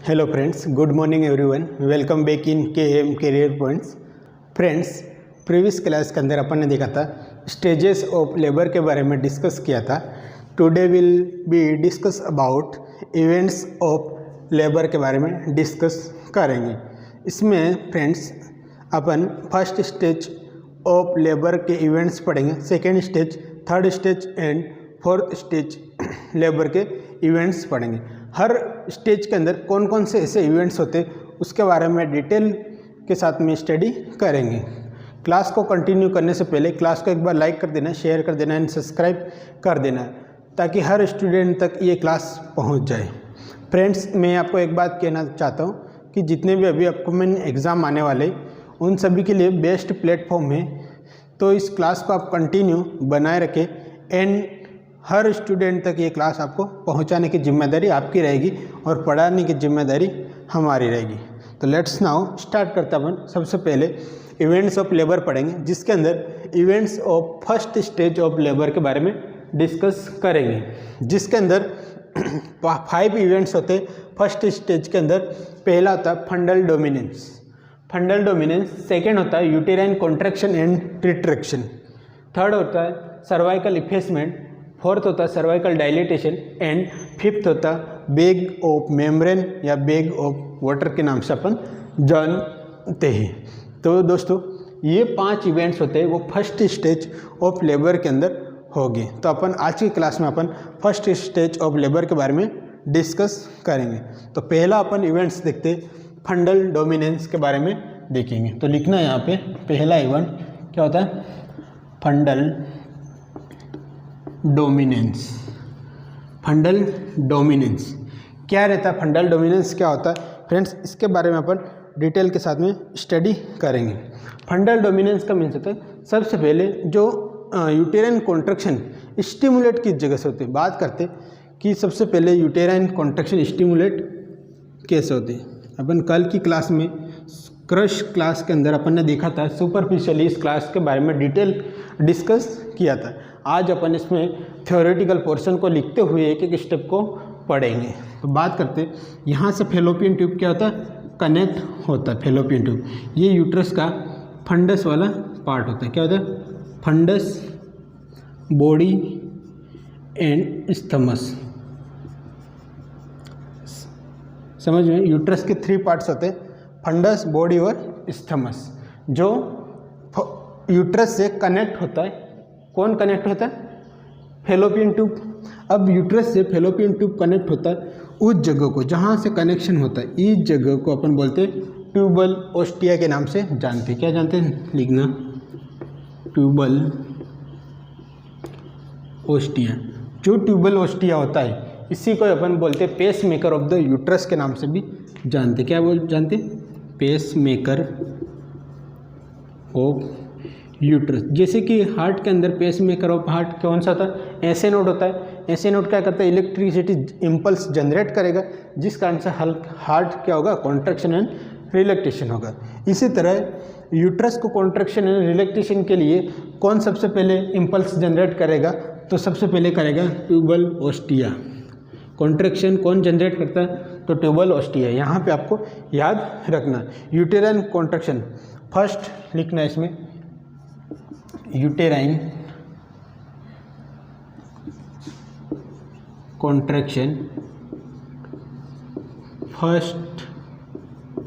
Hello friends, good morning everyone. Welcome back in KM career points. Friends, previous class के अंदर अपन ने देखा था स्टेजेस ऑफ लेबर के बारे में डिस्कस किया था। Today will be discuss about events of labour के बारे में डिस्कस करेंगे। इसमें friends upon first stage of labour के इवेंट्स पढ़ेंगे, second stage, third stage and fourth stage labour के इवेंट्स पढ़ेंगे। हर स्टेज के अंदर कौन कौन से ऐसे इवेंट्स होते उसके बारे में डिटेल के साथ में स्टडी करेंगे। क्लास को कंटिन्यू करने से पहले क्लास को एक बार लाइक कर देना, शेयर कर देना एंड सब्सक्राइब कर देना ताकि हर स्टूडेंट तक ये क्लास पहुंच जाए। फ्रेंड्स, मैं आपको एक बात कहना चाहता हूं कि जितने भी अभी अपकमिंग एग्ज़ाम आने वाले उन सभी के लिए बेस्ट प्लेटफॉर्म है, तो इस क्लास को आप कंटिन्यू बनाए रखें एंड हर स्टूडेंट तक ये क्लास आपको पहुंचाने की जिम्मेदारी आपकी रहेगी और पढ़ाने की जिम्मेदारी हमारी रहेगी। तो लेट्स नाउ स्टार्ट करते हैं। अपन सबसे पहले इवेंट्स ऑफ लेबर पढ़ेंगे, जिसके अंदर events of first stage of labour के बारे में डिस्कस करेंगे, जिसके अंदर 5 इवेंट्स होते हैं। फर्स्ट स्टेज के अंदर पहला होता है फंडल डोमिनेंस, सेकेंड होता है uterine contraction and retraction, third होता है सर्वाइकल इफेसमेंट, फोर्थ होता है सर्वाइकल डायलिटेशन एंड फिफ्थ होता है बैग ऑफ मेम्ब्रेन या बैग ऑफ वाटर के नाम से अपन जानते हैं। तो दोस्तों, ये 5 इवेंट्स होते हैं वो फर्स्ट स्टेज ऑफ लेबर के अंदर होंगे। तो अपन आज की क्लास में अपन फर्स्ट स्टेज ऑफ लेबर के बारे में डिस्कस करेंगे। तो पहला अपन इवेंट्स देखते हैं, फंडल डोमिनेंस के बारे में देखेंगे। तो लिखना है यहाँ पे, पहला इवेंट क्या होता है, फंडल डोमिनेंस। फंडल डोमिनेंस क्या रहता है, फंडल डोमिनेंस क्या होता है फ्रेंड्स, इसके बारे में अपन डिटेल के साथ में स्टडी करेंगे। फंडल डोमिनेंस का मीन्स होता है सबसे पहले जो यूटेराइन कॉन्ट्रैक्शन स्टिमुलेट किस जगह से होती है। बात करते कि सबसे पहले यूटेराइन कॉन्ट्रैक्शन स्टिमुलेट कैसे होती है। अपन कल की क्लास में क्रश क्लास के अंदर अपन ने देखा था, सुपरफिशियली इस क्लास के बारे में डिटेल डिस्कस किया था। आज अपन इसमें थ्योरेटिकल पोर्शन को लिखते हुए एक एक स्टेप को पढ़ेंगे। तो बात करते यहाँ से फेलोपियन ट्यूब क्या होता है, कनेक्ट होता है। फेलोपियन ट्यूब ये यूट्रस का फंडस वाला पार्ट होता है। क्या होता है, फंडस, बॉडी एंड स्थमस। समझ में, यूट्रस के 3 पार्ट्स होते हैं, फंडस, बॉडी और स्थमस, जो यूट्रस से कनेक्ट होता है। कौन कनेक्ट होता है, फेलोपियन ट्यूब। अब यूट्रस से फेलोपियन ट्यूब कनेक्ट होता है उस जगह को जहाँ से कनेक्शन होता है, इस जगह को अपन बोलते हैं ट्यूबल ओस्टिया के नाम से जानते हैं। क्या जानते हैं, लिखना, ट्यूबल ओस्टिया। जो ट्यूबल ओस्टिया होता है इसी को अपन बोलते हैं pacemaker of the uterus के नाम से भी जानते। क्या जानते, पेस मेकर ऑफ यूट्रस। जैसे कि हार्ट के अंदर पेस मेकर ऑफ हार्ट कौन सा होता है, एसए नोड होता है। एसए नोड क्या करता है, इलेक्ट्रिसिटी इम्पल्स जनरेट करेगा, जिस कारण से हार्ट क्या होगा, कॉन्ट्रैक्शन एंड रिलैक्सेशन होगा। इसी तरह यूट्रस को कॉन्ट्रैक्शन एंड रिलैक्सेशन के लिए कौन सबसे पहले इम्पल्स जनरेट करेगा, तो सबसे पहले करेगा ट्यूबल ओस्टिया। कॉन्ट्रैक्शन कौन जनरेट करता है, तो ट्यूबल ओस्टिया। यहाँ पे आपको याद रखना, यूटेराइन कॉन्ट्रैक्शन फर्स्ट लिखना है इसमें, uterine contraction first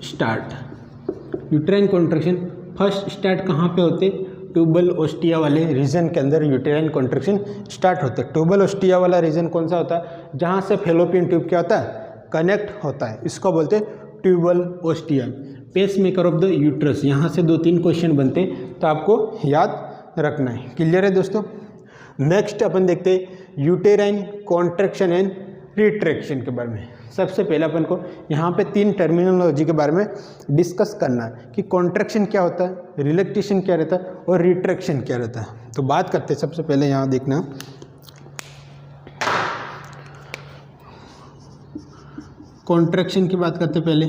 start. Uterine contraction first start कहाँ पे होते, ट्यूबल ओस्टिया वाले रीजन के अंदर यूटेराइन कॉन्ट्रैक्शन स्टार्ट होते हैं। ट्यूबल ओस्टिया वाला रीजन कौन सा होता है, जहाँ से फेलोपियन ट्यूब क्या होता है, कनेक्ट होता है, इसको बोलते हैं tubal ostia. Pacemaker of the uterus, यहाँ से 2-3 क्वेश्चन बनते हैं, तो आपको याद रखना है। क्लियर है दोस्तों। नेक्स्ट अपन देखते हैं यूटेराइन कॉन्ट्रैक्शन एंड रिट्रैक्शन के बारे में। सबसे पहले अपन को यहाँ पे 3 टर्मिनोलॉजी के बारे में डिस्कस करना है कि कॉन्ट्रैक्शन क्या होता है, रिलैक्सेशन क्या रहता है और रिट्रैक्शन क्या रहता है। तो बात करते हैं, सबसे पहले यहाँ देखना, कॉन्ट्रैक्शन की बात करते, पहले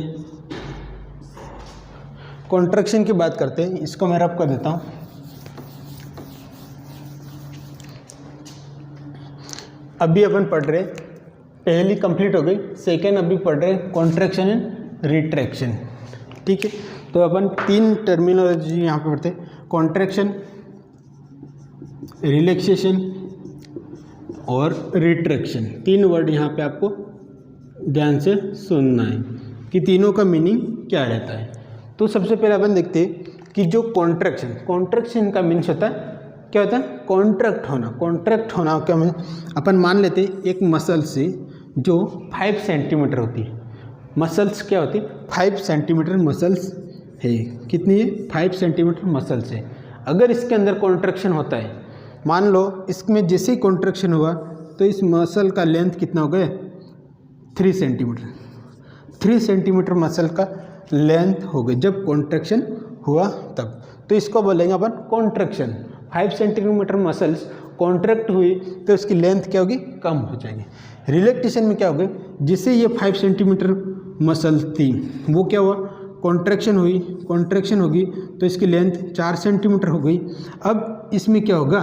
कॉन्ट्रैक्शन की बात करते हैं। इसको मैं रब कर देता हूँ। अभी अपन पढ़ रहे पहली कंप्लीट हो गई, सेकेंड अभी पढ़ रहे हैं कॉन्ट्रैक्शन एंड रिट्रैक्शन। ठीक है, तो अपन 3 टर्मिनोलॉजी यहाँ पे पढ़ते हैं, कॉन्ट्रैक्शन, रिलैक्सेशन और रिट्रैक्शन। 3 वर्ड यहाँ पे आपको ध्यान से सुनना है कि तीनों का मीनिंग क्या रहता है। तो सबसे पहले अपन देखते हैं कि जो कॉन्ट्रैक्शन का मीन्स होता है, क्या होता है, कॉन्ट्रैक्ट होना क्या मीन, अपन मान लेते हैं एक मसल से जो 5 सेंटीमीटर होती है, मसल्स क्या होती है, 5 सेंटीमीटर मसल्स है, कितनी है, 5 सेंटीमीटर मसल्स है। अगर इसके अंदर कॉन्ट्रैक्शन होता है, मान लो इसमें जैसे ही कॉन्ट्रैक्शन हुआ तो इस मसल का लेंथ कितना हो गया, 3 सेंटीमीटर, 3 सेंटीमीटर मसल का लेंथ हो गई जब कॉन्ट्रैक्शन हुआ तब। तो इसको बोलेंगे अपन कॉन्ट्रैक्शन। 5 सेंटीमीटर मसल्स कॉन्ट्रैक्ट हुई तो इसकी लेंथ क्या होगी, कम हो जाएगी। रिलैक्सेशन में क्या होगा, जिससे ये 5 सेंटीमीटर मसल थी वो क्या हुआ, कॉन्ट्रैक्शन होगी तो इसकी लेंथ 4 सेंटीमीटर हो गई। अब इसमें क्या होगा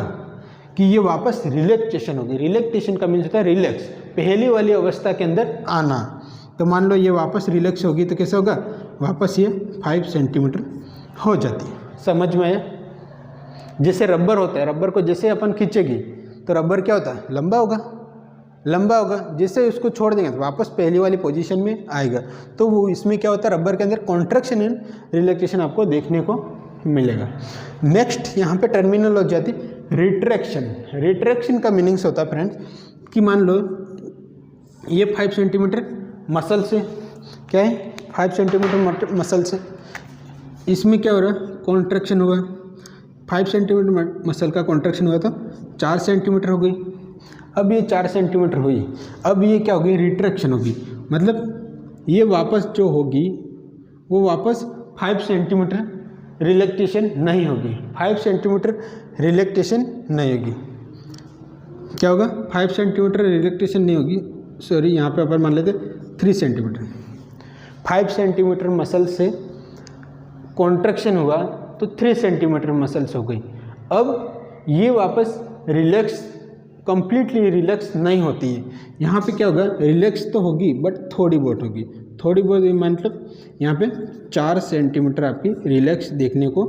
कि ये वापस रिलैक्सेशन होगी। रिलैक्सेशन का मीन्स होता है रिलैक्स, पहली वाली अवस्था के अंदर आना। तो मान लो ये वापस रिलैक्स होगी तो कैसे होगा, वापस ये 5 सेंटीमीटर हो जाती है। समझ में आया? जैसे रबर होता है, रबर को जैसे अपन खींचेगी तो रबर क्या होता है, लंबा होगा, जैसे उसको छोड़ देंगे तो वापस पहली वाली पोजीशन में आएगा। तो वो इसमें क्या होता है, रबर के अंदर कॉन्ट्रैक्शन एंड रिलैक्सेशन आपको देखने को मिलेगा। नेक्स्ट यहाँ पे टर्मिनोलॉजी आती है रिट्रैक्शन का मीनिंग्स होता है फ्रेंड्स कि मान लो ये 5 सेंटीमीटर मसल से क्या है, 5 सेंटीमीटर मसल से इसमें क्या हो रहा है, कॉन्ट्रैक्शन हुआ, 5 सेंटीमीटर मसल का कॉन्ट्रैक्शन हुआ तो 4 सेंटीमीटर हो गई। अब ये 4 सेंटीमीटर हुई, अब ये क्या होगी, रिट्रैक्शन होगी, मतलब ये वापस जो होगी वो वापस 5 सेंटीमीटर रिलैक्सेशन नहीं होगी, 5 सेंटीमीटर रिलैक्सेशन नहीं होगी। क्या होगा, 5 सेंटीमीटर रिलैक्सेशन नहीं होगी, सॉरी यहाँ पे अपन मान लेते 3 सेंटीमीटर। 5 सेंटीमीटर मसल से कॉन्ट्रैक्शन हुआ तो 3 सेंटीमीटर मसल्स हो गई। अब ये वापस कंप्लीटली रिलैक्स नहीं होती है। यहाँ पे क्या होगा, रिलैक्स तो होगी बट थोड़ी बहुत होगी, मतलब यहाँ पे 4 सेंटीमीटर आपकी रिलैक्स देखने को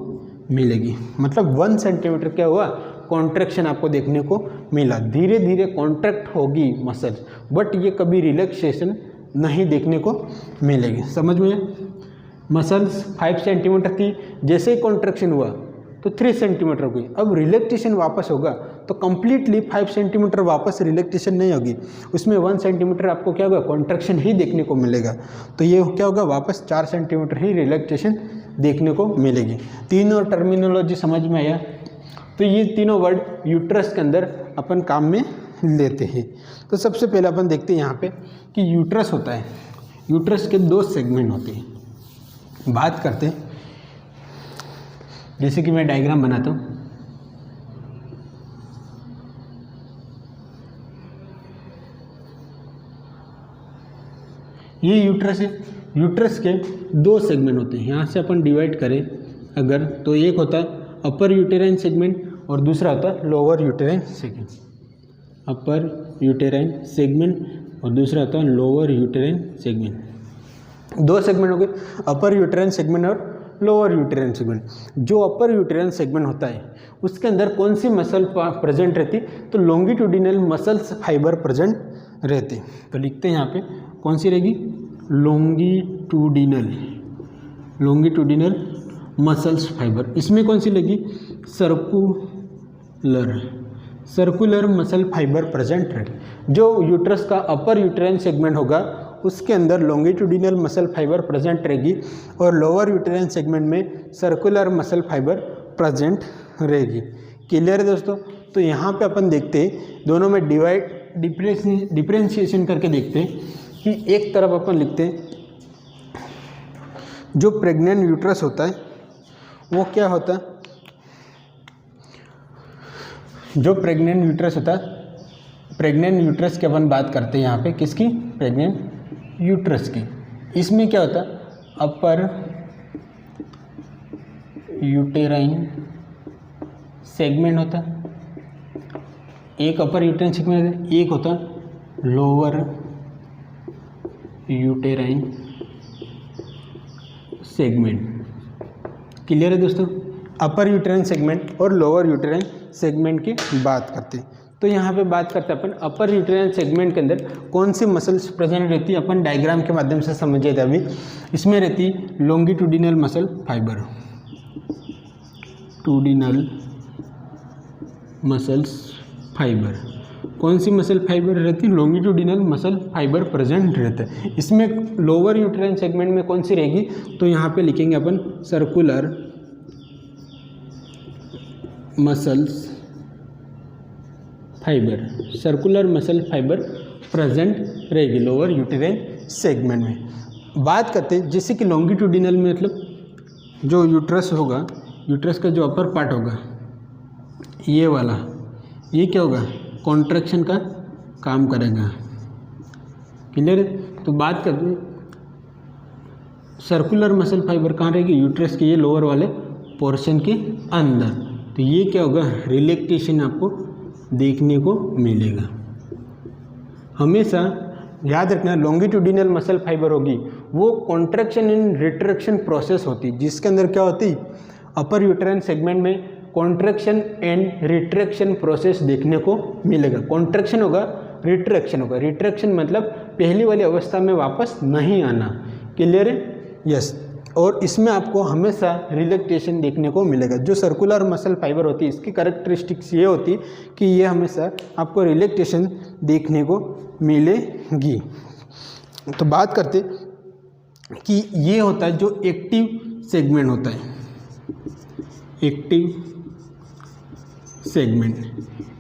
मिलेगी, मतलब 1 सेंटीमीटर क्या हुआ, कॉन्ट्रैक्शन आपको देखने को मिला। धीरे धीरे कॉन्ट्रैक्ट होगी मसल्स बट ये कभी रिलैक्सेशन नहीं देखने को मिलेगी। समझ में? मसल्स 5 सेंटीमीटर थी, जैसे ही कॉन्ट्रैक्शन हुआ तो 3 सेंटीमीटर हो गई। अब रिलैक्सेशन वापस होगा तो कंप्लीटली 5 सेंटीमीटर वापस रिलैक्सेशन नहीं होगी, उसमें 1 सेंटीमीटर आपको क्या होगा, कॉन्ट्रैक्शन ही देखने को मिलेगा। तो ये क्या होगा, वापस 4 सेंटीमीटर ही रिलैक्सेशन देखने को मिलेगी। तीनों टर्मिनोलॉजी समझ में आया? तो ये तीनों वर्ड यूट्रस के अंदर अपन काम में लेते हैं। तो सबसे पहले अपन देखते हैं यहाँ पे कि यूट्रस होता है, यूट्रस के 2 सेगमेंट होते हैं। बात करते हैं, जैसे कि मैं डायग्राम बनाता हूँ, ये यूट्रस है। यूट्रस के 2 सेगमेंट होते हैं, यहाँ से अपन डिवाइड करें अगर तो एक होता है अपर यूटेराइन सेगमेंट और दूसरा होता है लोअर यूटेराइन सेगमेंट। अपर यूटेराइन सेगमेंट और दूसरा होता है लोअर यूटेराइन सेगमेंट। 2 सेगमेंट हो गए, अपर यूटेराइन सेगमेंट और लोअर यूटेराइन सेगमेंट। जो अपर यूटेराइन सेगमेंट होता है उसके अंदर कौन सी मसल प्रेजेंट रहती, तो लॉन्गिट्यूडिनल मसल्स फाइबर प्रेजेंट रहते। तो लिखते हैं यहाँ पे कौन सी रहेगी, लॉन्गिट्यूडिनल मसल्स फाइबर। इसमें कौन सी लगी, सर्कुलर मसल फाइबर प्रेजेंट रहेगी। जो यूट्रस का अपर यूटेराइन सेगमेंट होगा उसके अंदर लॉन्गिट्यूडिनल मसल फाइबर प्रेजेंट रहेगी और लोअर यूटेराइन सेगमेंट में सर्कुलर मसल फाइबर प्रेजेंट रहेगी। क्लियर है दोस्तों? तो यहाँ पे अपन देखते हैं दोनों में डिफरेंशिएशन करके देखते हैं कि एक तरफ अपन लिखते हैं जो प्रेग्नेंट यूट्रस होता है वो क्या होता है, जो प्रेग्नेंट यूट्रस होता है, प्रेग्नेंट यूट्रस की अपन बात करते हैं यहाँ पे, किसकी, प्रेग्नेंट यूट्रस की। इसमें क्या होता है, अपर यूटेराइन सेगमेंट होता है, एक अपर यूटेराइन सेगमेंट, एक होता है लोअर यूटेराइन सेगमेंट। क्लियर है दोस्तों? अपर यूटेराइन सेगमेंट और लोअर यूटेराइन सेगमेंट की बात करते हैं। तो यहाँ पे बात करते हैं अपन अपर यूटेराइन सेगमेंट के अंदर कौन सी मसल्स प्रेजेंट रहती है, अपन डायग्राम के माध्यम से समझे थे अभी। इसमें रहती लॉन्गिट्यूडिनल मसल फाइबर, टूडिनल मसल्स फाइबर। कौन सी मसल फाइबर रहती है? लॉन्गिट्यूडिनल मसल फाइबर प्रेजेंट रहता है। इसमें लोअर यूटेराइन सेगमेंट में कौन सी रहेगी? तो यहाँ पे लिखेंगे अपन circular muscles fibre. Circular muscle fibre present रहेगी लोअर यूटेराइन सेगमेंट में। बात करते हैं जैसे कि लॉन्गिट्यूडिनल में मतलब जो यूट्रस होगा, यूट्रस का जो अपर पार्ट होगा ये वाला, ये क्या होगा? कॉन्ट्रैक्शन का काम करेगा। क्लियर है? तो बात करते हैं सर्कुलर मसल फाइबर कहाँ रहेगी? यूट्रस के ये लोअर वाले पोर्शन के अंदर। तो ये क्या होगा? रिलैक्सेशन आपको देखने को मिलेगा। हमेशा याद रखना लॉन्गिट्यूडिनल मसल फाइबर होगी वो कॉन्ट्रैक्शन एंड रिट्रैक्शन प्रोसेस होती है, जिसके अंदर क्या होती है? अपर यूटेराइन सेगमेंट में कॉन्ट्रैक्शन एंड रिट्रैक्शन प्रोसेस देखने को मिलेगा। कॉन्ट्रैक्शन होगा, रिट्रैक्शन होगा। रिट्रैक्शन मतलब पहली वाली अवस्था में वापस नहीं आना। क्लियर है? यस। और इसमें आपको हमेशा रिलैक्सेशन देखने को मिलेगा। जो सर्कुलर मसल फाइबर होती है इसकी कैरेक्टरिस्टिक्स ये होती कि ये हमेशा आपको रिलैक्सेशन देखने को मिलेगी। तो बात करते कि ये होता है जो एक्टिव सेगमेंट होता है, एक्टिव सेगमेंट।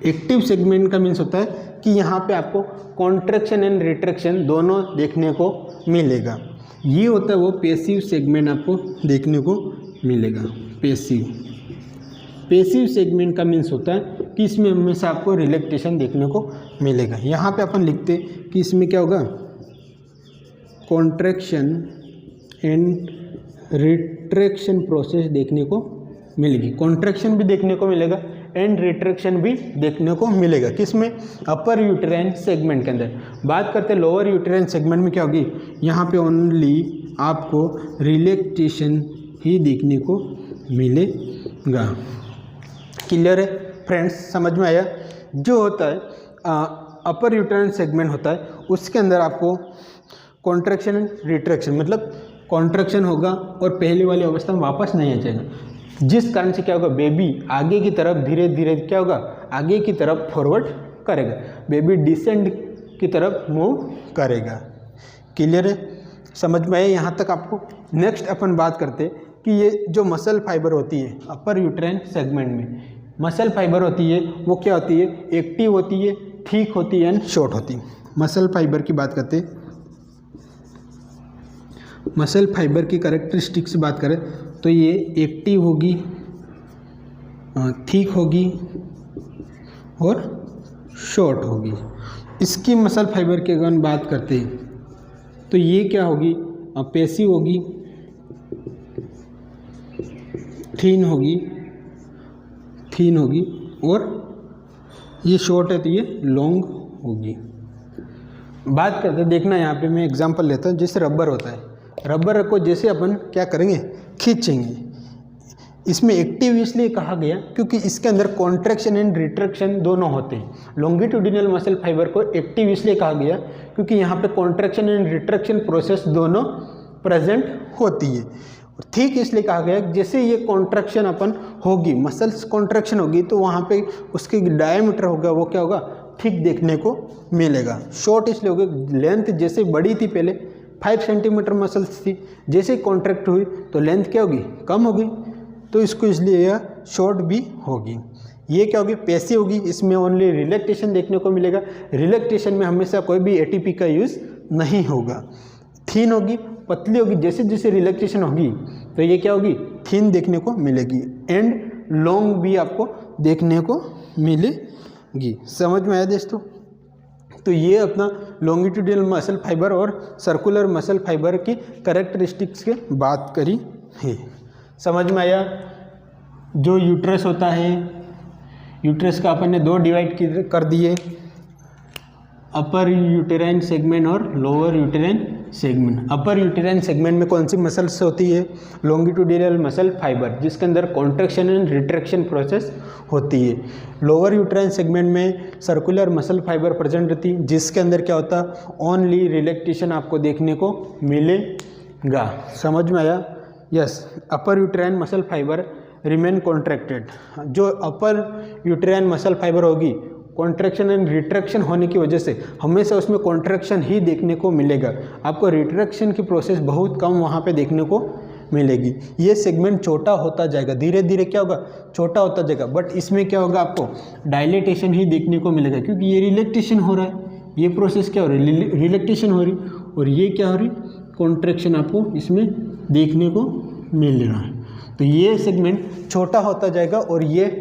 एक्टिव सेगमेंट का मीन्स होता है कि यहाँ पे आपको कॉन्ट्रैक्शन एंड रिट्रैक्शन दोनों देखने को मिलेगा। ये होता है वो पैसिव सेगमेंट आपको देखने को मिलेगा। पैसिव सेगमेंट का मीन्स होता है कि इसमें हमेशा आपको रिलैक्सेशन देखने को मिलेगा। यहाँ पे अपन लिखते कि इसमें क्या होगा? कॉन्ट्रैक्शन एंड रिट्रैक्शन प्रोसेस देखने को मिलेगी। कॉन्ट्रैक्शन भी देखने को मिलेगा एंड रिट्रैक्शन भी देखने को मिलेगा। किसमें? अपर यूटेराइन सेगमेंट के अंदर। बात करते हैं लोअर यूटेराइन सेगमेंट में क्या होगी? यहाँ पे ओनली आपको रिलैक्सेशन ही देखने को मिलेगा। क्लियर है फ्रेंड्स? समझ में आया? जो होता है अपर यूटेराइन सेगमेंट होता है उसके अंदर आपको कॉन्ट्रैक्शन एंड रिट्रैक्शन मतलब कॉन्ट्रैक्शन होगा और पहली वाली अवस्था में वापस नहीं आ जाएगा, जिस कारण से क्या होगा? बेबी आगे की तरफ धीरे धीरे क्या होगा? आगे की तरफ फॉरवर्ड करेगा। बेबी डिसेंड की तरफ मूव करेगा। क्लियर है? समझ में आया यहाँ तक आपको? नेक्स्ट अपन बात करते कि ये जो मसल फाइबर होती है अपर यूटेराइन सेगमेंट में, मसल फाइबर होती है वो क्या होती है? एक्टिव होती है, थिक होती है एंड शॉर्ट होती है। मसल फाइबर की बात करते, मसल फाइबर की कैरेक्टरिस्टिक्स से बात करें तो ये एक्टिव होगी, थिक होगी और शॉर्ट होगी। इसकी मसल फाइबर की अगर बात करते हैं तो ये क्या होगी? पैसिव होगी, थीन होगी और ये शॉर्ट है तो ये लॉन्ग होगी। बात करते हैं, देखना यहाँ पे मैं एग्जांपल लेता हूँ। जैसे रबर होता है, रबर को जैसे अपन क्या करेंगे? खींचेंगे। इसमें एक्टिव इसलिए कहा गया क्योंकि इसके अंदर कॉन्ट्रैक्शन एंड रिट्रैक्शन दोनों होते हैं। लॉन्गिट्यूडिनल मसल फाइबर को एक्टिव इसलिए कहा गया क्योंकि यहाँ पे कॉन्ट्रैक्शन एंड रिट्रैक्शन प्रोसेस दोनों प्रेजेंट होती है। ठीक इसलिए कहा गया जैसे ये कॉन्ट्रैक्शन अपन होगी, मसल्स कॉन्ट्रैक्शन होगी तो वहाँ पे उसकी डायमीटर होगा वो क्या होगा? ठीक देखने को मिलेगा। शॉर्ट इसलिए होगी, लेंथ जैसे बड़ी थी पहले 5 सेंटीमीटर मसल्स थी, जैसे कॉन्ट्रैक्ट हुई तो लेंथ क्या होगी? कम होगी, तो इसको इसलिए यह शॉर्ट भी होगी। ये क्या होगी? पैसिव होगी, इसमें ओनली रिलैक्सेशन देखने को मिलेगा। रिलैक्सेशन में हमेशा कोई भी एटीपी का यूज़ नहीं होगा। थीन होगी, पतली होगी, जैसे जैसे रिलैक्सेशन होगी तो ये क्या होगी? थीन देखने को मिलेगी एंड लॉन्ग भी आपको देखने को मिलेगी। समझ में आया दोस्तों? तो ये अपना लॉन्गिट्यूडिनल मसल फाइबर और सर्कुलर मसल फाइबर की कैरेक्टरिस्टिक्स की बात करी है। समझ में आया? जो यूट्रस होता है, यूट्रस का अपन ने 2 डिवाइड कर दिए, अपर यूटेराइन सेगमेंट और लोअर यूटेराइन सेगमेंट। अपर यूटेराइन सेगमेंट में कौन सी मसल्स होती है? लॉन्गिट्यूडिनल मसल फाइबर, जिसके अंदर कॉन्ट्रैक्शन एंड रिट्रैक्शन प्रोसेस होती है। लोअर यूटेराइन सेगमेंट में सर्कुलर मसल फाइबर प्रेजेंट रहती है, जिसके अंदर क्या होता है? ओनली रिलैक्सेशन आपको देखने को मिलेगा। समझ में आया? Yes. Upper uterine muscle fibre remain contracted. जो अपर यूटेराइन मसल फाइबर होगी, कॉन्ट्रैक्शन एंड रिट्रैक्शन होने की वजह से हमेशा उसमें कॉन्ट्रैक्शन ही देखने को मिलेगा, आपको रिट्रैक्शन की प्रोसेस बहुत कम वहाँ पे देखने को मिलेगी। ये सेगमेंट छोटा होता जाएगा, धीरे धीरे क्या होगा? छोटा होता जाएगा, बट इसमें क्या होगा? आपको डायलेटेशन ही देखने को मिलेगा, क्योंकि ये रिलैक्सेशन हो रहा है। ये प्रोसेस क्या हो रही है? रिलैक्सेशन हो रही, और ये क्या हो रही? कॉन्ट्रैक्शन आपको इसमें देखने को मिल रहा है। तो ये सेगमेंट छोटा होता जाएगा और ये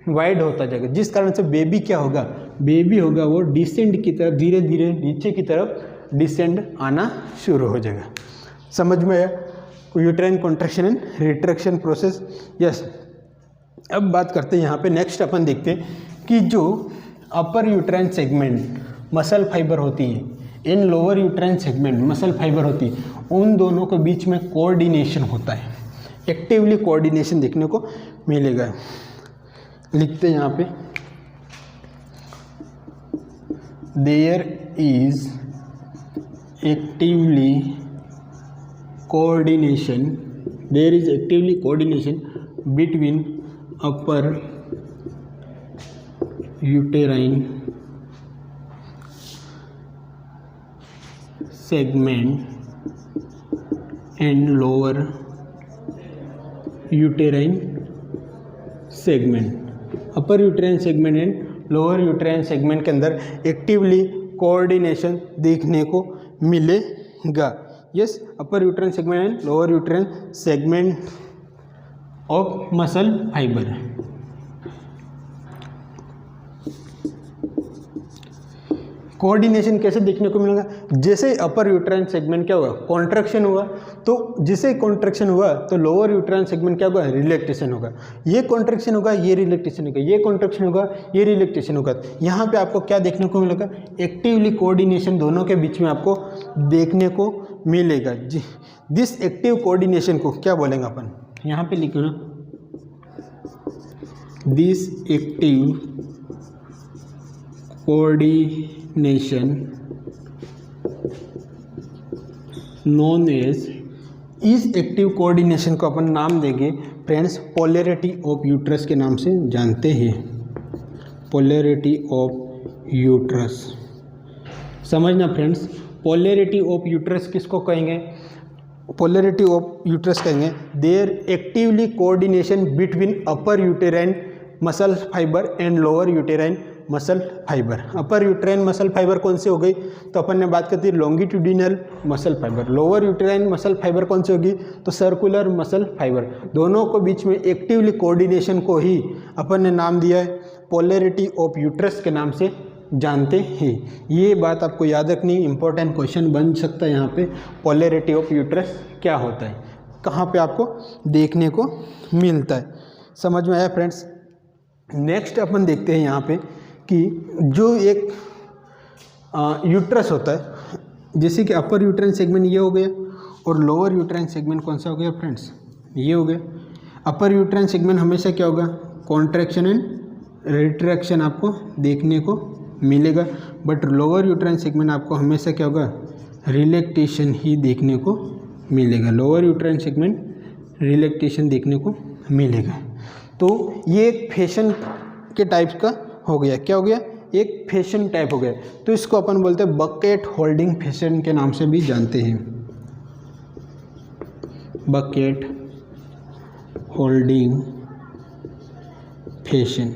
वाइड होता जाएगा, जिस कारण से बेबी क्या होगा? बेबी होगा वो डिसेंड की तरफ, धीरे धीरे नीचे की तरफ डिसेंड आना शुरू हो जाएगा। समझ में आया? Uterine contraction and retraction process. Yes. अब बात करते हैं यहाँ पे, नेक्स्ट अपन देखते हैं कि जो upper uterine segment muscle fibre होती है, इन lower uterine segment muscle fibre होती है, उन दोनों के बीच में कोऑर्डिनेशन होता है, एक्टिवली कोऑर्डिनेशन देखने को मिलेगा। लिखते हैं यहाँ पे, there is actively coordination, there is actively coordination between upper uterine segment and lower uterine segment। Upper uterine segment and lower uterine segment के अंदर एक्टिवली कोऑर्डिनेशन देखने को मिलेगा। Yes. Upper uterine segment and lower uterine segment of muscle fibre. Coordination कैसे देखने को मिलेगा? जैसे अपर यूटेराइन सेगमेंट क्या हुआ? कॉन्ट्रैक्शन हुआ, तो जिसे कॉन्ट्रैक्शन हुआ तो लोअर यूटेराइन सेगमेंट क्या होगा? रिलैक्सेशन होगा। ये कॉन्ट्रैक्शन होगा, ये रिलैक्सेशन होगा, ये कॉन्ट्रैक्शन होगा, ये रिलैक्सेशन होगा। यहाँ पे आपको क्या देखने को मिलेगा? एक्टिवली कोऑर्डिनेशन दोनों के बीच में आपको देखने को मिलेगा। जी, दिस एक्टिव कोऑर्डिनेशन को क्या बोलेंगे अपन? यहाँ पे लिखो ना, this active coordination known as, इस एक्टिव कोऑर्डिनेशन को अपन नाम देंगे फ्रेंड्स पोलैरिटी ऑफ यूट्रस के नाम से जानते हैं। Polarity of uterus. समझना फ्रेंड्स, पोलैरिटी ऑफ यूट्रस किसको कहेंगे? पोलैरिटी ऑफ यूट्रस कहेंगे there actively coordination between upper uterine muscle fibre and lower uterine muscle fibre. Upper uterine muscle fibre कौन सी हो गई? तो अपन ने बात करती है longitudinal muscle fibre. Lower uterine muscle fibre कौन सी होगी? तो सर्कुलर मसल फाइबर। दोनों को बीच में एक्टिवली कोऑर्डिनेशन को ही अपन ने नाम दिया है पोलैरिटी ऑफ यूट्रस के नाम से जानते हैं। ये बात आपको याद रखनी, इंपॉर्टेंट क्वेश्चन बन सकता है यहाँ पे। पोलैरिटी ऑफ यूट्रस क्या होता है, कहाँ पे आपको देखने को मिलता है? समझ में आया फ्रेंड्स? नेक्स्ट अपन देखते हैं यहाँ पे कि जो एक यूट्रस होता है, जैसे कि अपर यूटेराइन सेगमेंट ये हो गया और लोअर यूटेराइन सेगमेंट कौन सा हो गया फ्रेंड्स? ये हो गया। अपर यूटेराइन सेगमेंट हमेशा क्या होगा? कॉन्ट्रैक्शन एंड रिट्रैक्शन आपको देखने को मिलेगा, बट लोअर यूटेराइन सेगमेंट आपको हमेशा क्या होगा? रिलैक्सेशन ही देखने को मिलेगा। लोअर यूटेराइन सेगमेंट रिलैक्सेशन देखने को मिलेगा। तो ये एक फैशन के टाइप का हो गया। क्या हो गया? एक फैशन टाइप हो गया। तो इसको अपन बोलते हैं बकेट होल्डिंग फैशन के नाम से भी जानते हैं। Bucket holding fashion,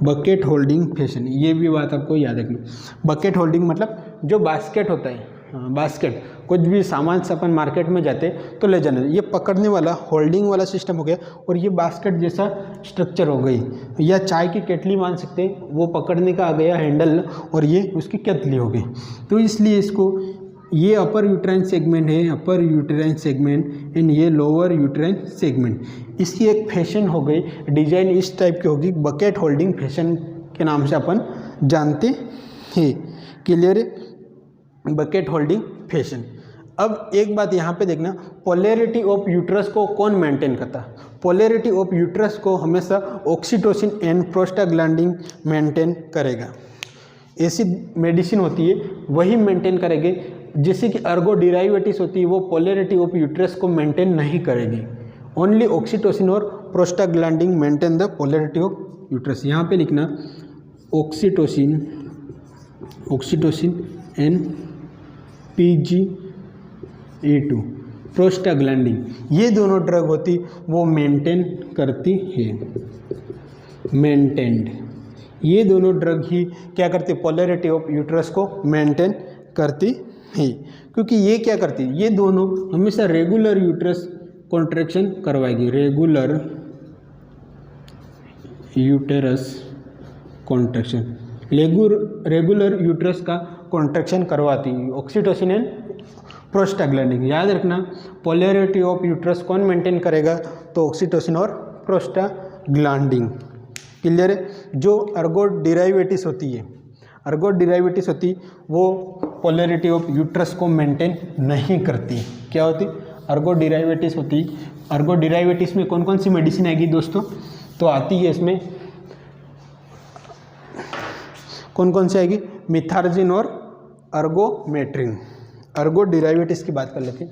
bucket holding fashion, ये भी बात आपको याद रखनी। बकेट होल्डिंग मतलब जो बास्केट होता है, बास्केट, कुछ भी सामान से अपन मार्केट में जाते तो ले जाना, ये पकड़ने वाला होल्डिंग वाला सिस्टम हो गया। और ये बास्केट जैसा स्ट्रक्चर हो गई, या चाय की केटली मान सकते हैं, वो पकड़ने का आ गया हैंडल और ये उसकी केतली हो गई। तो इसलिए इसको, ये अपर यूटेराइन सेगमेंट है, अपर यूटेराइन सेगमेंट, एंड ये लोअर यूटेराइन सेगमेंट। इसकी एक फैशन हो गई, डिजाइन इस टाइप की होगी, बकेट होल्डिंग फैशन के नाम से अपन जानते हैं। क्लियर है, बकेट होल्डिंग फैशन। अब एक बात यहाँ पे देखना, पोलैरिटी ऑफ यूट्रस को कौन मेंटेन करता है? पोलैरिटी ऑफ यूट्रस को हमेशा ऑक्सीटोसिन एंड प्रोस्टाग्लैंडिन मेंटेन करेगा। ऐसी मेडिसिन होती है वही मेंटेन करेंगे, जैसे कि अर्गो डिराइवेटिस होती है वो पोलैरिटी ऑफ यूट्रस को मेंटेन नहीं करेगी। ओनली ऑक्सीटोसिन और prostaglandin maintain the polarity of uterus. यहाँ पे लिखना ऑक्सीटोसिन एंड PGE2 प्रोस्टाग्लैंडिन, ये दोनों ड्रग होती वो मेंटेन करती है, मेंटेन्ड। ये दोनों ड्रग ही क्या करती है? पोलैरिटी ऑफ यूट्रस को मेंटेन करती है, क्योंकि ये क्या करती है? ये दोनों हमेशा रेगुलर यूट्रस कॉन्ट्रैक्शन करवाएगी, regular uterus contraction, regular uterus का कॉन्ट्रैक्शन करवाती है ऑक्सीटोसिन एंड प्रोस्टाग्लैंडिन। याद रखना, पोलैरिटी ऑफ यूट्रस कौन मेंटेन करेगा? तो ऑक्सीटोसिन और प्रोस्टाग्लैंडिन। क्लियर है? जो अर्गो डिराइवेटिस होती है, वो पोलैरिटी ऑफ यूट्रस को मेंटेन नहीं करती। क्या होती? अर्गो डिराइवेटिस होती। अर्गो डिराइवेटिस में कौन कौन सी मेडिसिन आएगी दोस्तों? तो आती है इसमें कौन कौन सी आएगी? मिथार्जिन और अर्गोमेट्रिन। अर्गो डिराइवेटिस की बात कर लेते हैं।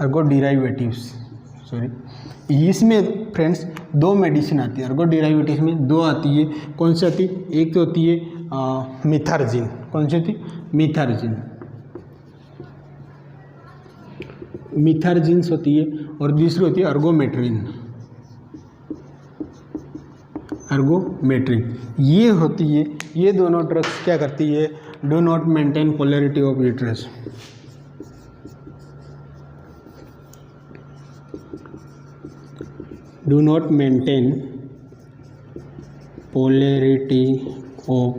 अर्गो डिराइवेटिव्स सॉरी, इसमें फ्रेंड्स दो मेडिसिन आती है। अर्गो डिराइवेटिव्स में दो आती है। कौन सी आती है? एक तो होती है मिथार्जिन। कौन सी होती? मिथार्जिन्स होती है, और दूसरी होती है अर्गोमेट्रिन। ये होती है, ये दोनों ड्रग्स क्या करती है? Do not maintain polarity of uterus. Do not maintain polarity of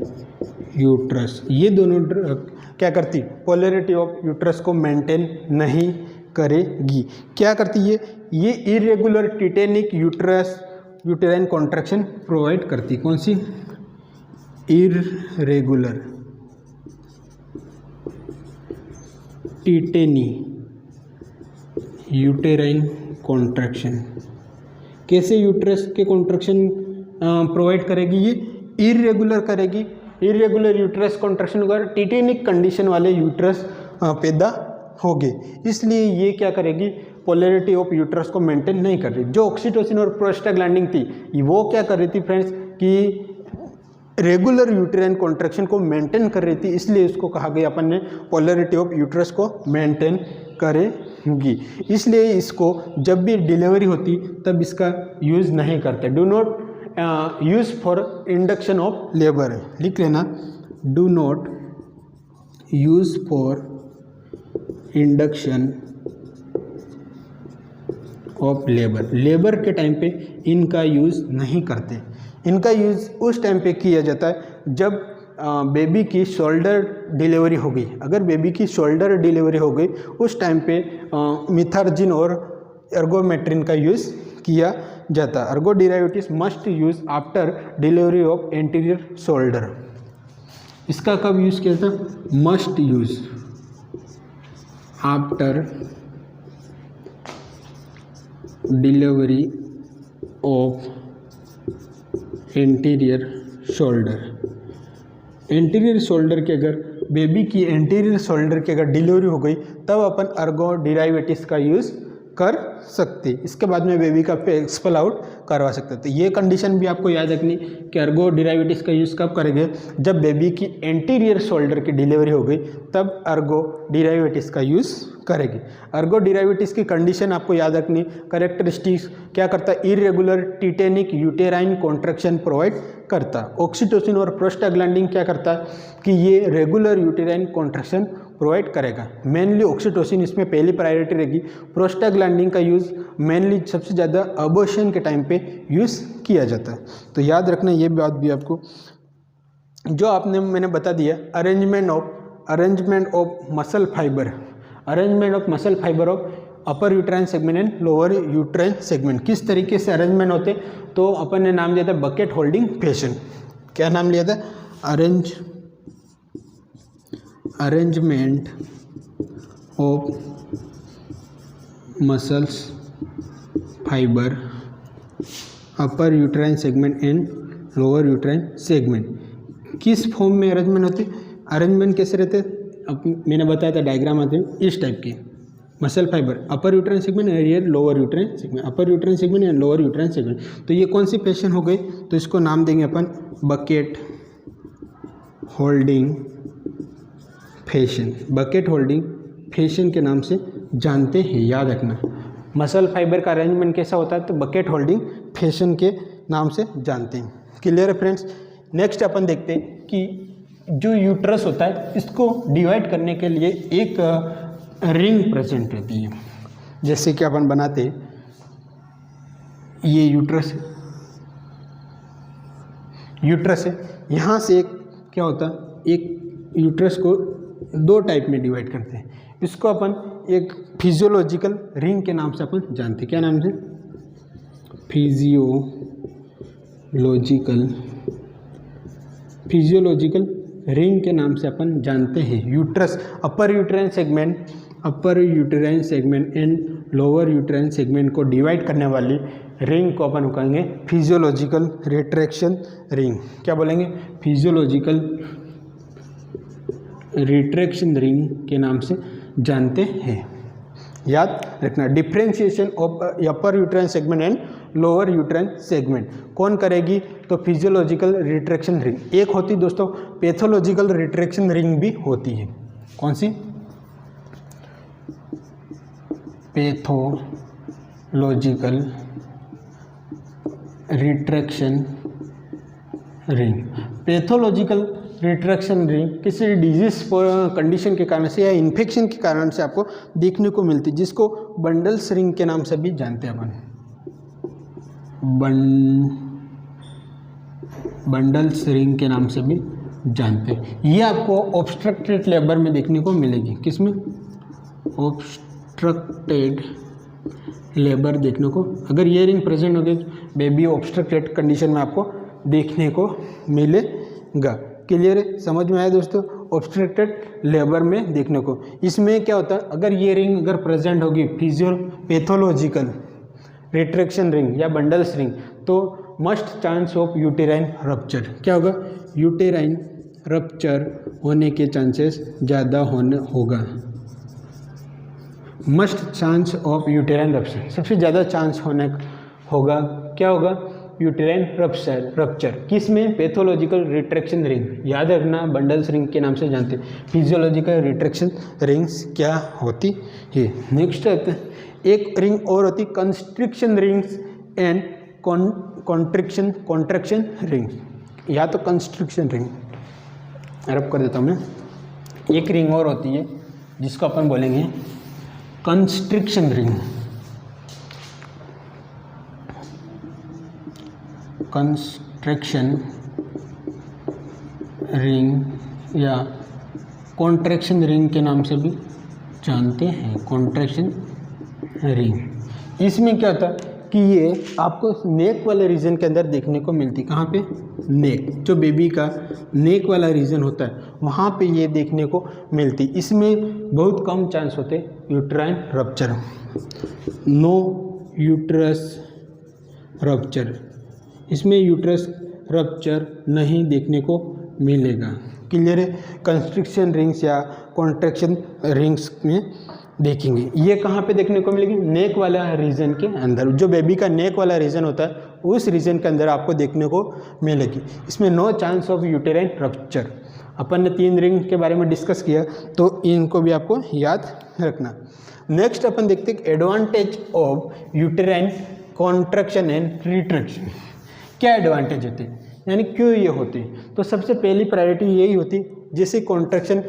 uterus. ये दोनों ड्रग क्या करती? पोलैरिटी ऑफ यूट्रस को मेंटेन नहीं करेगी। क्या करती है? ये irregular tetanic uterine contraction provide करती। कौन सी? Irregular tetanic uterine contraction. कैसे यूट्रस के कॉन्ट्रैक्शन प्रोवाइड करेगी? ये इरेगुलर करेगी। इरेगुलर यूट्रस कॉन्ट्रैक्शन अगर टिटेनिक कंडीशन वाले यूट्रस पैदा होगे, इसलिए ये क्या करेगी? पोलैरिटी ऑफ यूट्रस को मेंटेन नहीं कर रही। जो ऑक्सीटोसिन और प्रोस्टाग्लैंडिन थी वो क्या कर रही थी फ्रेंड्स कि रेगुलर यूटेराइन कॉन्ट्रैक्शन को मेंटेन कर रही थी, इसलिए इसको कहा गया अपन ने पोलैरिटी ऑफ यूट्रस को मेंटेन करेगी। इसलिए इसको जब भी डिलीवरी होती तब इसका यूज़ नहीं करते। Do not use for induction of labour. लिख लेना, do not use for induction of labour के टाइम पे इनका यूज़ नहीं करते। इनका यूज़ उस टाइम पे किया जाता है जब बेबी की शोल्डर डिलीवरी हो गई। अगर बेबी की शोल्डर डिलीवरी हो गई उस टाइम पे मिथार्जिन और अर्गोमेट्रिन का यूज़ किया जाता है। Ergot derivatives must use after delivery of anterior shoulder. इसका कब यूज़ किया था? Must use after delivery of anterior shoulder. Anterior shoulder के अगर बेबी की एंटीरियर शोल्डर की अगर डिलीवरी हो गई तब अपन अर्गो डिराइवेटिव्स का यूज़ कर सकते। इसके बाद में बेबी का एक्सपेल आउट करवा सकते। तो ये कंडीशन भी आपको याद रखनी कि अर्गो डिराइवेटिव्स का यूज़ कब करेंगे? जब बेबी की एंटीरियर शोल्डर की डिलीवरी हो गई तब अर्गो डिराइवेटिव्स का यूज़ करेगी। अर्गो डिराइवेटिव्स की कंडीशन आपको याद रखनी। कैरेक्टरिस्टिक्स क्या करता है? Irregular tetanic uterine contraction provide करता। ऑक्सीटोसिन और प्रोस्टाग्लैंडिन क्या करता है कि ये रेगुलर यूटेराइन कॉन्ट्रैक्शन प्रोवाइड करेगा। मेनली ऑक्सीटोसिन इसमें पहली प्रायोरिटी रहेगी। प्रोस्टाग्लैंडिन का यूज़ मेनली सबसे ज़्यादा अबॉर्शन के टाइम पे यूज़ किया जाता है। तो याद रखना ये बात भी आपको, जो आपने मैंने बता दिया arrangement of muscle fibre. Arrangement of muscle fibre of upper uterine segment and lower uterine segment. किस तरीके से अरेंजमेंट होते, तो अपन ने नाम दिया था बकेट होल्डिंग फैशन। क्या नाम लिया था? Arrangement of muscles fibre upper uterine segment and lower uterine segment. किस फॉर्म में अरेंजमेंट होते? अरेंजमेंट कैसे रहते? अब मैंने बताया था डायग्राम आते हैं इस टाइप के। Muscle fibre upper uterine segment and lower uterine segment, upper uterine segment and lower uterine segment. तो ये कौन सी फैशन हो गई? तो इसको नाम देंगे अपन bucket holding fashion. Bucket holding fashion के नाम से जानते हैं, याद रखना। मसल फाइबर का अरेंजमेंट कैसा होता है? तो बकेट होल्डिंग फैशन के नाम से जानते हैं। क्लियर है फ्रेंड्स? नेक्स्ट अपन देखते हैं कि जो यूट्रस होता है इसको डिवाइड करने के लिए एक रिंग प्रेजेंट रहती है। जैसे कि अपन बनाते, ये यूट्रस है, यहाँ से एक क्या होता है, एक यूट्रस को दो टाइप में डिवाइड करते हैं। इसको अपन एक फिजियोलॉजिकल रिंग के नाम से अपन जानते हैं। क्या नाम से? फिजियोलॉजिकल रिंग के नाम से अपन जानते हैं। Uterus upper uterine segment and lower uterine segment को डिवाइड करने वाली रिंग को अपन कहेंगे फिजियोलॉजिकल रिट्रैक्शन रिंग। क्या बोलेंगे? फिजियोलॉजिकल रिट्रैक्शन रिंग के नाम से जानते हैं, याद रखना। Differentiation of upper uterine segment and lower uterine segment कौन करेगी? तो फिजियोलॉजिकल रिट्रैक्शन रिंग। एक होती दोस्तों पैथोलॉजिकल रिट्रैक्शन रिंग भी होती है। कौन सी? Pathological retraction ring. Pathological retraction ring किसी डिजीज कंडीशन के कारण से या इन्फेक्शन के कारण से आपको देखने को मिलती है, जिसको बंडल्स रिंग के नाम से भी जानते हैं अपन। बंडल्स रिंग के नाम से भी जानते हैं। ये आपको ऑब्स्ट्रक्टेड लेबर में देखने को मिलेगी। किसमें? ऑब्स्ट्रक्टेड लेबर देखने को, अगर ये रिंग प्रेजेंट होगी बेबी ऑब्स्ट्रक्टेड कंडीशन में आपको देखने को मिलेगा। क्लियर है? समझ में आया दोस्तों? ऑब्स्ट्रक्टेड लेबर में देखने को। इसमें क्या होता है, अगर ये रिंग अगर प्रेजेंट होगी पैथोलॉजिकल रिट्रैक्शन रिंग या बंडल्स रिंग, तो must chance of uterine rupture. क्या होगा? यूटेराइन रप्चर होने के चांसेस ज़्यादा होगा। Must chance of uterine rupture, सबसे ज़्यादा चांस होगा। क्या होगा? Uterine rupture. किस में? Pathological retraction ring. याद रखना, बंडल्स रिंग के नाम से जानते हैं। फिजियोलॉजिकल रिट्रैक्शन रिंग्स क्या होती है? नेक्स्ट एक रिंग और होती constriction rings and contraction ring. या तो कंस्ट्रिक्शन रिंग, रब कर देता हूँ मैं। एक रिंग और होती है जिसको अपन बोलेंगे कंस्ट्रिक्शन रिंग। कंस्ट्रक्शन रिंग या कॉन्ट्रैक्शन रिंग के नाम से भी जानते हैं। Contraction ring. इसमें क्या होता है कि ये आपको नेक वाले रीजन के अंदर देखने को मिलती। कहाँ पे? नेक। जो बेबी का नेक वाला रीजन होता है वहाँ पे ये देखने को मिलती। इसमें बहुत कम चांस होते uterine rupture. No uterus rupture, इसमें यूट्रस रप्चर नहीं देखने को मिलेगा। क्लियर है? कंस्ट्रिक्शन रिंग्स या कॉन्ट्रैक्शन रिंग्स में देखेंगे। ये कहाँ पे देखने को मिलेगी? नेक वाला रीजन के अंदर। जो बेबी का नेक वाला रीजन होता है उस रीजन के अंदर आपको देखने को मिलेगी। इसमें no chance of uterine rupture. अपन ने 3 रिंग के बारे में डिस्कस किया, तो इनको भी आपको याद रखना। नेक्स्ट अपन देखते हैं advantage of uterine contraction and retraction. क्या एडवांटेज होते हैं, यानी क्यों ये होती है? तो सबसे पहली प्रायोरिटी यही होती, जैसे कॉन्ट्रैक्शन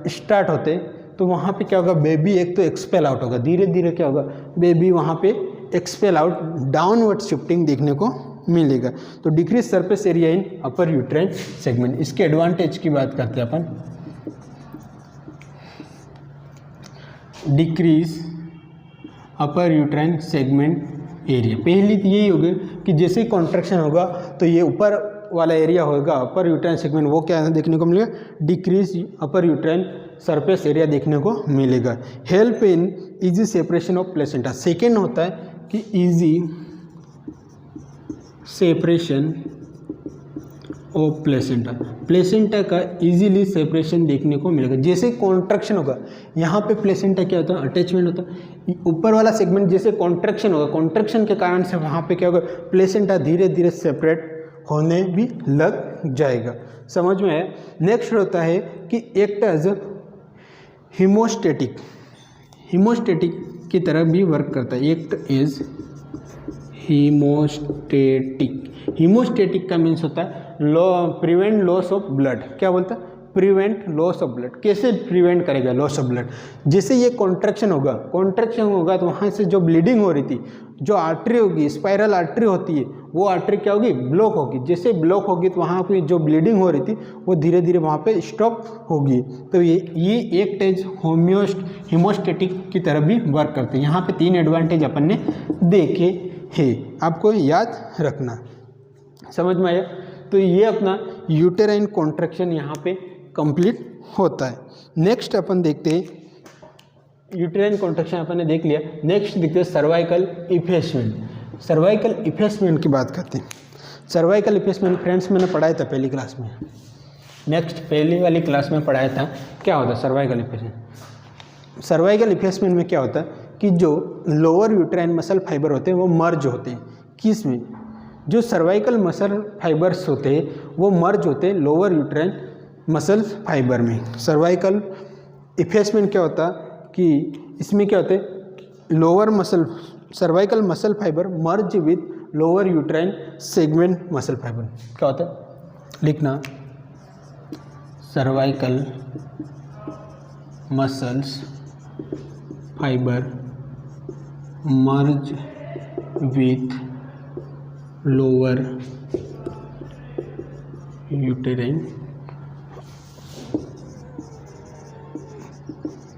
स्टार्ट होते तो वहाँ पे क्या होगा? बेबी एक तो एक्सपेल आउट होगा, धीरे धीरे क्या होगा? बेबी वहाँ पे एक्सपेल आउट, डाउनवर्ड शिफ्टिंग देखने को मिलेगा। तो decrease surface area in upper uterine segment. इसके एडवांटेज की बात करते हैं अपन। डिक्रीज अपर यूट्राइन सेगमेंट एरिया। पहली तो यही होगी कि जैसे ही कॉन्ट्रैक्शन होगा तो ये ऊपर वाला एरिया होगा अपर यूट्राइन सेगमेंट, वो क्या देखने को मिलेगा, डिक्रीज अपर यूट्राइन सरफेस एरिया देखने को मिलेगा। Help in easy separation of placenta. Second होता है कि easy separation of placenta. Placenta का इजीली सेपरेशन देखने को मिलेगा जैसे कॉन्ट्रैक्शन होगा। यहाँ पे प्लेसेंटा क्या होता है, अटैचमेंट होता है। ऊपर वाला सेगमेंट जैसे कॉन्ट्रैक्शन होगा, कॉन्ट्रैक्शन के कारण से वहाँ पे क्या होगा, प्लेसेंटा धीरे धीरे सेपरेट होने भी लग जाएगा। समझ में आया। नेक्स्ट होता है कि एक्ट एज हीमोस्टेटिक। हीमोस्टेटिक की तरह भी वर्क करता है। Act as हीमोस्टेटिक। हीमोस्टेटिक का मीन्स होता है प्रिवेंट लॉस ऑफ ब्लड। क्या बोलता है, प्रिवेंट लॉस ऑफ ब्लड। कैसे प्रिवेंट करेगा लॉस ऑफ ब्लड, जैसे ये कॉन्ट्रैक्शन होगा, तो वहाँ से जो ब्लीडिंग हो रही थी, जो आर्टरी होगी, स्पाइरल आर्टरी होती है, वो आर्टरी क्या होगी, ब्लॉक होगी। जैसे ब्लॉक होगी तो वहाँ पे जो ब्लीडिंग हो रही थी वो धीरे धीरे वहाँ पे स्टॉप होगी। तो ये एक एज हीमोस्टेटिक की तरह भी वर्क करते हैं। यहाँ पे 3 एडवांटेज अपन ने देखे हैं, आपको याद रखना। समझ में आया। तो ये अपना यूटेराइन कॉन्ट्रैक्शन यहाँ पे कंप्लीट होता है। नेक्स्ट अपन देखते हैं, यूटेराइन कॉन्ट्रैक्शन अपन ने देख लिया। नेक्स्ट देखते हैं सर्वाइकल इफेसमेंट। सर्वाइकल इफेसमेंट की बात करते हैं। सर्वाइकल इफेसमेंट फ्रेंड्स मैंने पढ़ाया था पहली क्लास में। नेक्स्ट पहली वाली क्लास में पढ़ाया था क्या होता है सर्वाइकल इफेसमेंट। सर्वाइकल इफेसमेंट में क्या होता है कि जो लोअर यूटेराइन मसल फाइबर होते हैं वो मर्ज होते हैं। किस में, जो सर्वाइकल मसल फाइबर्स होते हैं वो मर्ज होते हैं लोअर यूटेराइन मसल फाइबर में। सर्वाइकल इफेसमेंट क्या होता है कि इसमें क्या होते हैं, lower muscle cervical muscle fibre merge with lower uterine segment muscle fibre. क्या होता है, लिखना cervical muscles fibre merge with lower uterine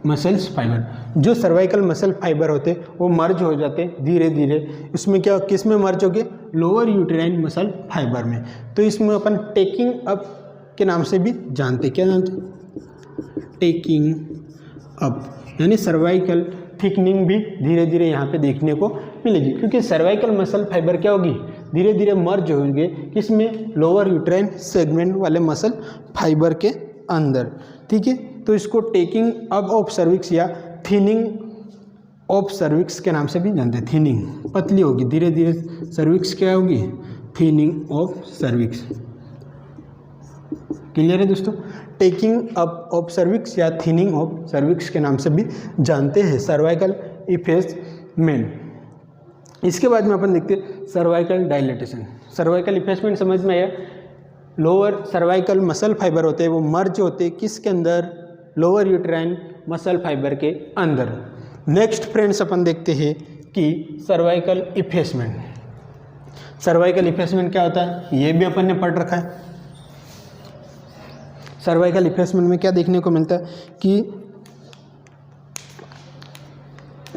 muscles fibre. जो सर्वाइकल मसल फाइबर होते वो मर्ज हो जाते धीरे धीरे। इसमें क्या, किस में मर्ज हो गए, लोअर यूटेराइन मसल फाइबर में। तो इसमें अपन टेकिंग अप के नाम से भी जानते। क्या जानते, टेकिंग अप, यानी सर्वाइकल थिकनिंग भी धीरे धीरे यहाँ पे देखने को मिलेगी, क्योंकि सर्वाइकल मसल फाइबर क्या होगी, धीरे धीरे मर्ज होंगे किसमें, लोअर यूटेराइन सेगमेंट वाले मसल फाइबर के अंदर। ठीक है, तो इसको टेकिंग अप ऑफ सर्विक्स या थिनिंग ऑफ सर्विक्स के नाम से भी जानते हैं। थिनिंग पतली होगी धीरे धीरे, सर्विक्स क्या होगी, थिनिंग ऑफ सर्विक्स। क्लियर है दोस्तों। टेकिंग अप ऑफ सर्विक्स या थिनिंग ऑफ सर्विक्स के नाम से भी जानते हैं सर्वाइकल इफेसमेंट। इसके बाद में अपन देखते हैं सर्वाइकल डायलेटेशन। सर्वाइकल इफेसमेंट समझ में आया। लोअर सर्वाइकल मसल फाइबर होते हैं वो मर्ज होते हैं किसके अंदर, लोअर यूटेराइन मसल फाइबर के अंदर। नेक्स्ट फ्रेंड्स अपन देखते हैं कि सर्वाइकल इफेसमेंट। सर्वाइकल इफेसमेंट क्या होता है, ये भी अपन ने पढ़ रखा है। सर्वाइकल इफेसमेंट में क्या देखने को मिलता है कि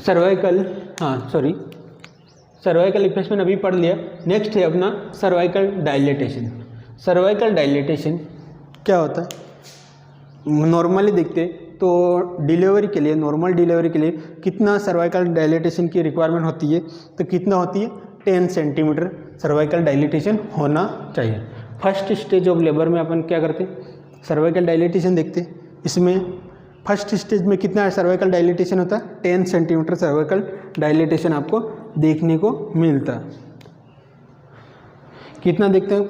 सर्वाइकल इफेसमेंट अभी पढ़ लिया। नेक्स्ट है अपना सर्वाइकल डायलेटेशन। सर्वाइकल डायलेटेशन क्या होता है, नॉर्मली देखते तो डिलीवरी के लिए, नॉर्मल डिलीवरी के लिए कितना सर्वाइकल डायलेटेशन की रिक्वायरमेंट होती है, तो कितना होती है, 10 सेंटीमीटर सर्वाइकल डायलेटेशन होना चाहिए। फर्स्ट स्टेज ऑफ लेबर में अपन क्या करते, सर्वाइकल डायलेटेशन देखते। इसमें फर्स्ट स्टेज में कितना सर्वाइकल डायलेटेशन होता है, 10 सेंटीमीटर सर्वाइकल डायलेटेशन आपको देखने को मिलता है। कितना देखते हैं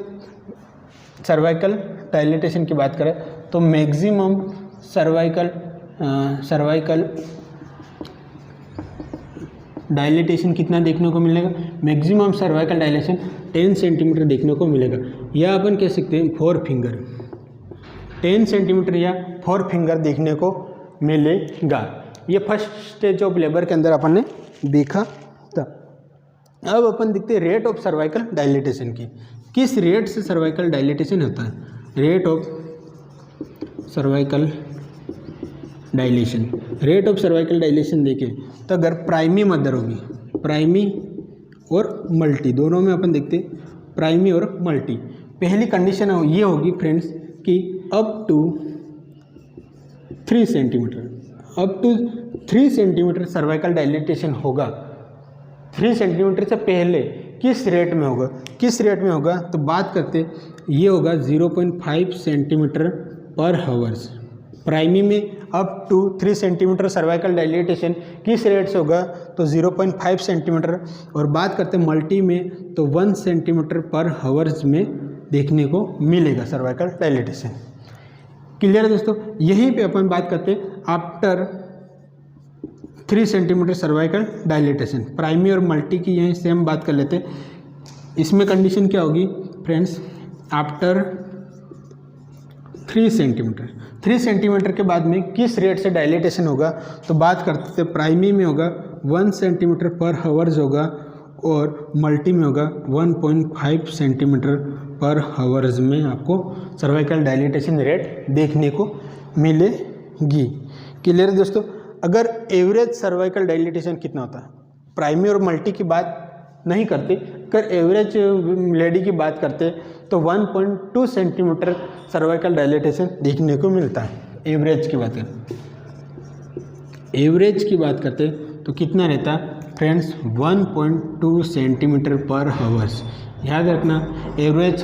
सर्वाइकल डायलेटेशन की बात करें तो मैक्सिमम सर्वाइकल डायलेटेशन कितना देखने को मिलेगा, मैक्सिमम सर्वाइकल डायलेशन 10 सेंटीमीटर देखने को मिलेगा, या अपन कह सकते हैं 4 फिंगर, 10 सेंटीमीटर या 4 फिंगर देखने को मिलेगा। ये फर्स्ट स्टेज ऑफ लेबर के अंदर अपन ने देखा था। अब अपन देखते हैं रेट ऑफ सर्वाइकल डायलेटेशन की, किस रेट से सर्वाइकल डायलेटेशन होता है। Rate of cervical dilation, rate of cervical dilation देखें तो अगर प्राइमी मदर होगी, प्राइमी और मल्टी दोनों में अपन देखते प्राइमी और मल्टी, पहली कंडीशन ये होगी फ्रेंड्स कि up to 3 centimetre, up to 3 centimetre cervical dilatation होगा। 3 सेंटीमीटर से पहले किस रेट में होगा, किस रेट में होगा तो बात करते ये होगा 0.5 सेंटीमीटर पर हावर्स। प्राइमी में up to 3 centimetre cervical dilatation किस रेट से होगा तो 0.5 सेंटीमीटर, और बात करते हैं मल्टी में तो 1 सेंटीमीटर पर हावर्स में देखने को मिलेगा सर्वाइकल डायलेटेशन। क्लियर है दोस्तों, यहीं पे अपन बात करते हैं after 3 centimetre cervical dilatation. Primi और मल्टी की यहीं से हम बात कर लेते हैं। इसमें कंडीशन क्या होगी फ्रेंड्स, आफ्टर 3 सेंटीमीटर, 3 सेंटीमीटर के बाद में किस रेट से डायलेटेशन होगा तो बात करते थे प्राइमी में होगा 1 सेंटीमीटर पर हावर्स होगा और मल्टी में होगा 1.5 सेंटीमीटर पर हावर्स में आपको सर्वाइकल डायलेटेशन रेट देखने को मिलेगी। क्लियर है दोस्तों, अगर एवरेज सर्वाइकल डायलेटेशन कितना होता है, प्राइमी और मल्टी की बात नहीं करते, अगर एवरेज लेडी की बात करते तो 1.2 सेंटीमीटर सर्वाइकल डायलेटेशन देखने को मिलता है। एवरेज की बात करें, एवरेज की बात करते तो कितना रहता है फ्रेंड्स 1.2 सेंटीमीटर पर हावर्स। याद रखना एवरेज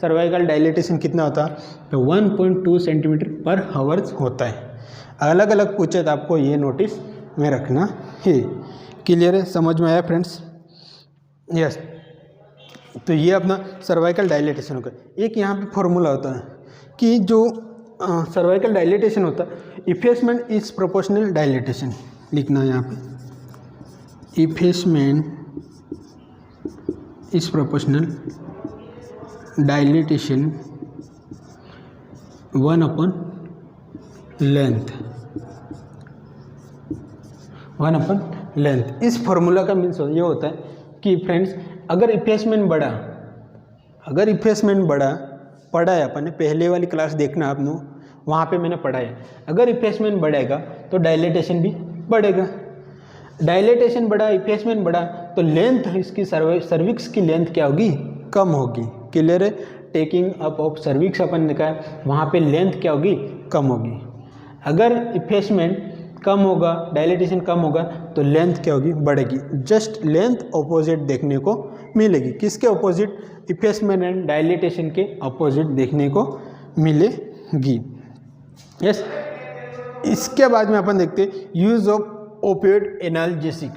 सर्वाइकल डायलेटेशन कितना होता तो 1.2 सेंटीमीटर पर हावर्स होता है। अलग अलग पूछे तो आपको ये नोटिस में रखना है। क्लियर है, समझ में आया फ्रेंड्स? यस, तो ये अपना सर्वाइकल डायलेटेशन होगा। एक यहाँ पे फॉर्मूला होता है कि जो सर्वाइकल डायलेटेशन होता है इफेसमेंट इज प्रोपोर्शनल डायलेटेशन, लिखना है यहाँ पे, इफेसमेंट इज प्रोपोर्शनल डायलेटेशन 1/लेंथ, 1/लेंथ। इस फॉर्मूला का मीन्स ये होता है कि फ्रेंड्स अगर इफेसमेंट बढ़ा, अगर इफेसमेंट बढ़ा, पढ़ा है अपन ने, पहले वाली क्लास देखना आप लोग, वहाँ पे मैंने पढ़ा है, अगर इफेसमेंट बढ़ेगा तो डायलेटेशन भी बढ़ेगा। डायलेटेशन बढ़ा, इफेसमेंट बढ़ा तो लेंथ इसकी सर्विक्स की लेंथ क्या होगी, कम होगी। क्लियर है, टेकिंग अप ऑफ सर्विक्स अपन ने कहा, वहाँ पे लेंथ क्या होगी, कम होगी। अगर इफेसमेंट कम होगा, डायलेटेशन कम होगा तो लेंथ क्या होगी, बढ़ेगी। जस्ट लेंथ ऑपोजिट देखने को मिलेगी। किसके ऑपोजिट, इफेसमेंट एंड डायलेटेशन के ऑपोजिट देखने को मिलेगी। यस, इसके बाद में अपन देखते use of opioid analgesic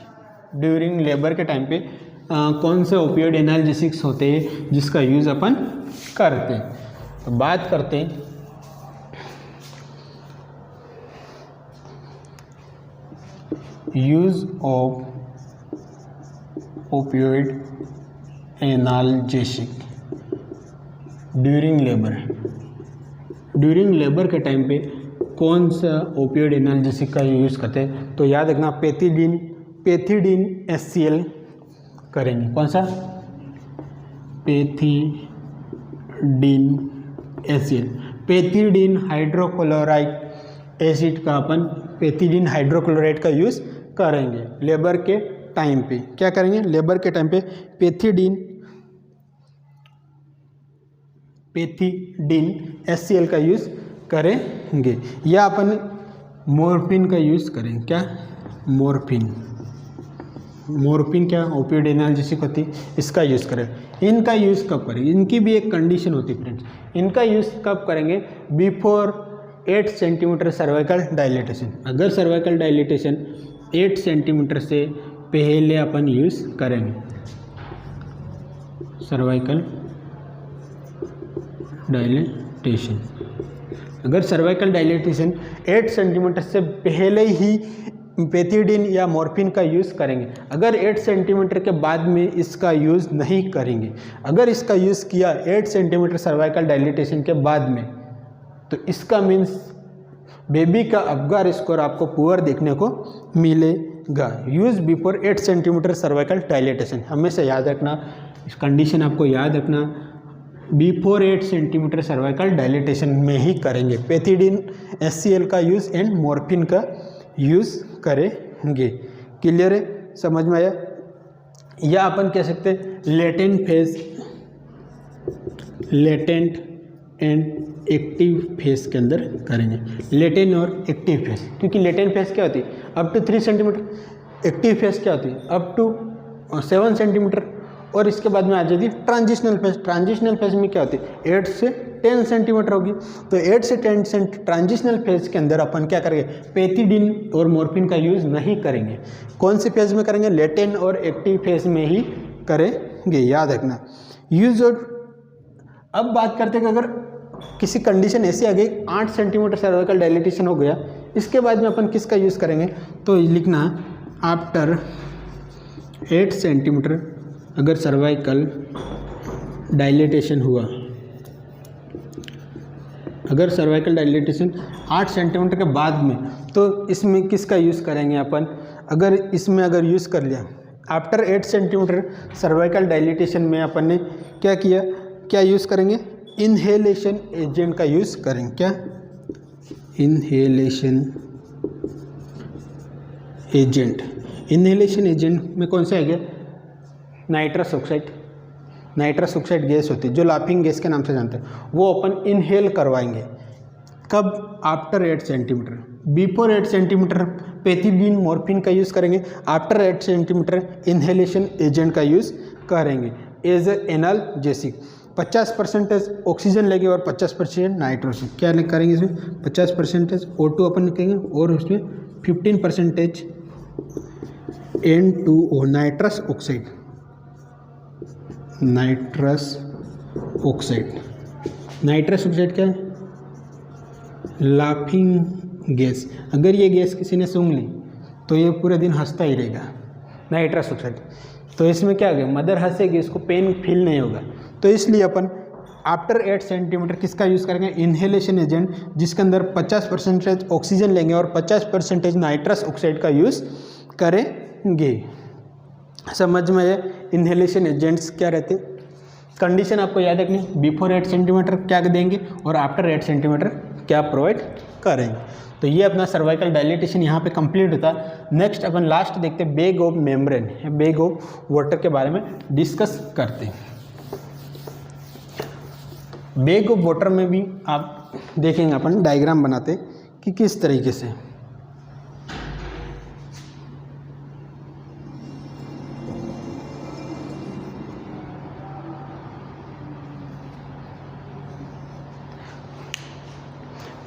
during labour के टाइम पे कौन से ओपियोइड एनाल्जेसिक्स होते हैं जिसका यूज़ अपन करते हैं। तो बात करते हैं use of opioid analgesic during labour. During labour के टाइम पे कौन सा ओपियोइड एनाल्जेसिक का यूज़ करते हैं तो याद रखना पैथिडीन HCl करेंगे। कौन सा, pethidine HCl, pethidine hydrochloride acid का अपन पैथिडीन हाइड्रोक्लोराइड का यूज़ करेंगे लेबर के टाइम पे। क्या करेंगे, लेबर के टाइम पे पैथिडीन HCl का यूज़ करेंगे, या अपन मॉर्फिन का यूज़ करेंगे। क्या, मॉर्फिन क्या ओपियोइड एनाल्जेसिक होती है, इसका यूज़ करें। इनका यूज़ कब करेंगे, इनकी भी एक कंडीशन होती है फ्रेंड्स, इनका यूज़ कब करेंगे, बिफोर 8 सेंटीमीटर सर्वाइकल डायलेटेशन। अगर सर्वाइकल डायलेटेशन 8 सेंटीमीटर से पहले अपन यूज़ करेंगे सर्वाइकल डायलेटेशन। अगर सर्वाइकल डायलेटेशन 8 सेंटीमीटर से पहले ही पैथिडीन या मॉर्फिन का यूज़ करेंगे। अगर 8 सेंटीमीटर के बाद में इसका यूज़ नहीं करेंगे, अगर इसका यूज़ किया 8 सेंटीमीटर सर्वाइकल डायलेटेशन के बाद में, तो इसका मीन्स बेबी का अपगार स्कोर आपको पुअर देखने को मिलेगा। Use before 8 centimetre cervical dilatation, हमेशा याद रखना, इस कंडीशन आपको याद रखना। बिफोर 8 सेंटीमीटर सर्वाइकल डायलिटेशन में ही करेंगे। पैथिडीन HCl का यूज़ एंड मॉर्फिन का यूज़ करेंगे। क्लियर है, समझ में आया? या अपन कह सकते हैं लेटेंट एंड एक्टिव फेज के अंदर करेंगे। लेटेंट और एक्टिव फेज, क्योंकि लेटेंट फेज क्या होती है up to 3 centimetre, active phase क्या होती है अप टू 7 सेंटीमीटर, और इसके बाद में आ जाती है ट्रांजिशनल फेज। ट्रांजिशनल फेज में क्या होती है 8 से 10 सेंटीमीटर होगी। तो 8 से 10 ट्रांजिशनल फेज के अंदर अपन क्या करेंगे, पैथिडीन और मॉर्फिन का यूज़ नहीं करेंगे। कौन से फेज में करेंगे, लेटेंट और एक्टिव फेज में ही करेंगे, याद रखना। यूज और अब बात करते हैं कि अगर किसी कंडीशन ऐसी आ गई 8 सेंटीमीटर सर्वाइकल डायलिटेशन हो गया, इसके बाद में अपन किसका यूज़ करेंगे, तो लिखना आफ्टर 8 सेंटीमीटर अगर सर्वाइकल डायलिटेशन हुआ, अगर सर्वाइकल डायलिटेशन 8 सेंटीमीटर के बाद में, तो इसमें किसका यूज़ करेंगे अपन, अगर इसमें अगर यूज़ कर लिया आफ्टर 8 सेंटीमीटर सर्वाइकल डायलिटेशन में अपन ने क्या किया, क्या यूज़ करेंगे, इनहेलेशन एजेंट का यूज़ करेंगे। क्या, इनहेलेशन एजेंट। इनहेलेशन एजेंट में कौन सा है, गया nitrous oxide. Nitrous oxide gas होती है जो लाफिंग गैस के नाम से जानते हैं, वो अपन इनहेल करवाएंगे। कब, after 8 centimetre. Before 8 centimetre pethidine morphine का यूज़ करेंगे, आफ्टर 8 सेंटीमीटर इनहेलेशन एजेंट का यूज़ करेंगे एज एनाल्जेसिक। 50% ऑक्सीजन लेंगे और 50% नाइट्रोजन। क्या करेंगे इसमें, 50% O2 अपन लिखेंगे और उसमें 15% N2O nitrous oxide. Nitrous oxide, nitrous oxide क्या है, लाफिंग गैस। अगर ये गैस किसी ने सूंघ ली तो ये पूरे दिन हंसता ही रहेगा, नाइट्रस ऑक्साइड। तो इसमें क्या हो गया, मदर हंसेगी, इसको पेन फील नहीं होगा। तो इसलिए अपन आफ्टर 8 सेंटीमीटर किसका यूज़ करेंगे, इनहेलेशन एजेंट, जिसके अंदर 50% ऑक्सीजन लेंगे और 50% नाइट्रस ऑक्साइड का यूज़ करेंगे। समझ में आया, इनहेलेशन एजेंट्स क्या रहते हैं। कंडीशन आपको याद रखनी, बिफोर 8 सेंटीमीटर क्या देंगे और आफ्टर 8 सेंटीमीटर क्या प्रोवाइड करेंगे। तो ये अपना सर्वाइकल डायलिटेशन यहाँ पे कंप्लीट होता है। नेक्स्ट अपन लास्ट देखते हैं bag of membrane, bag of water के बारे में डिस्कस करते हैं। बैग ऑफ वाटर में भी आप देखेंगे अपन डायग्राम बनाते कि किस तरीके से।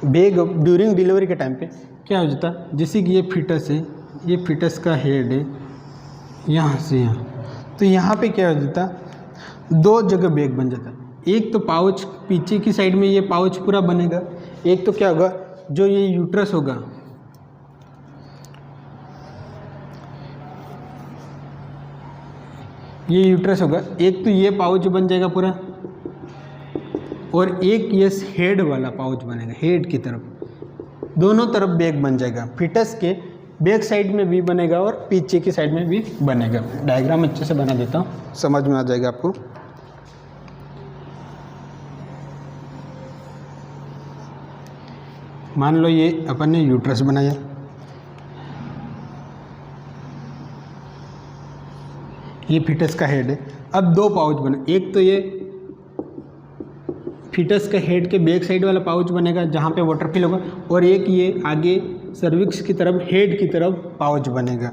बैग ड्यूरिंग डिलीवरी के टाइम पे क्या हो जाता, जैसे कि ये फिटस है, ये फिटस का हेड है यहाँ से यहाँ, तो यहाँ पे क्या हो जाता, 2 जगह बैग बन जाता। एक तो पाउच पीछे की साइड में ये पाउच पूरा बनेगा, एक तो क्या होगा, जो ये यूट्रस होगा, ये यूट्रस होगा, एक तो ये पाउच बन जाएगा पूरा, और एक ये हेड वाला पाउच बनेगा, हेड की तरफ, दोनों तरफ बैग बन जाएगा। फिटस के बैक साइड में भी बनेगा और पीछे की साइड में भी बनेगा। डायग्राम अच्छे से बना देता हूँ, समझ में आ जाएगा आपको। मान लो ये अपन ने यूट्रस बनाया, ये फिटस का हेड है। अब 2 पाउच बने, एक तो ये फिटस का हेड के बैक साइड वाला पाउच बनेगा जहाँ पे वाटर फिल होगा, और एक ये आगे सर्विक्स की तरफ हेड की तरफ पाउच बनेगा।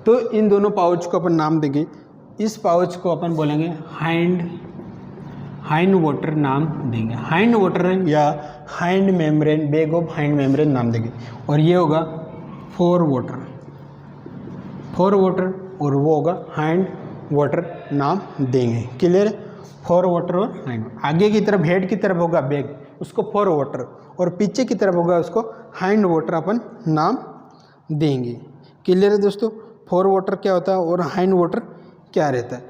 तो इन दोनों पाउच को अपन नाम देंगे, इस पाउच को अपन बोलेंगे हाइंड वाटर नाम देंगे, हाइंड वाटर या hind membrane, bag of hind membrane नाम देंगे। और ये होगा फोर वाटर और वो होगा हाइंड वाटर नाम देंगे। क्लियर, फोर वाटर और हाइंड। आगे की तरफ हेड की तरफ होगा बैग, उसको फोर वाटर, और पीछे की तरफ होगा उसको हाइंड वाटर अपन नाम देंगे। क्लियर है दोस्तों, फोर वाटर क्या होता है और हाइंड वाटर क्या रहता है।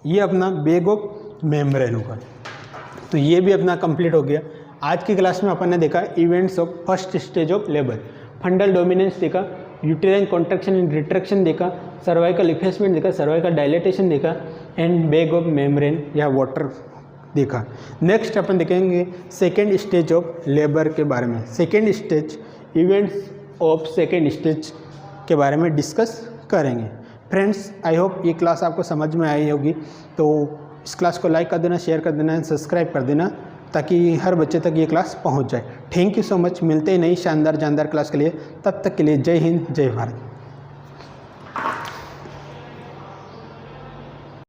ये अपना बैग ऑफ मेम्ब्रेन होगा। तो ये भी अपना कंप्लीट हो गया। आज की क्लास में अपन ने देखा events of first stage of labour, फंडल dominance देखा, यूटेराइन कॉन्ट्रैक्शन एंड रिट्रैक्शन देखा, सर्वाइकल इफेसमेंट देखा, सर्वाइकल डायलेटेशन देखा, एंड बैग ऑफ मेम्ब्रेन या वाटर देखा। नेक्स्ट अपन देखेंगे सेकेंड स्टेज ऑफ लेबर के बारे में। Second stage, events of second stage के बारे में डिस्कस करेंगे। फ्रेंड्स, आई होप ये क्लास आपको समझ में आई होगी, तो इस क्लास को लाइक कर देना, शेयर कर देना, सब्सक्राइब कर देना, ताकि हर बच्चे तक ये क्लास पहुंच जाए। Thank you so much. मिलते ही नई शानदार जानदार क्लास के लिए, तब तक के लिए जय हिंद, जय भारत।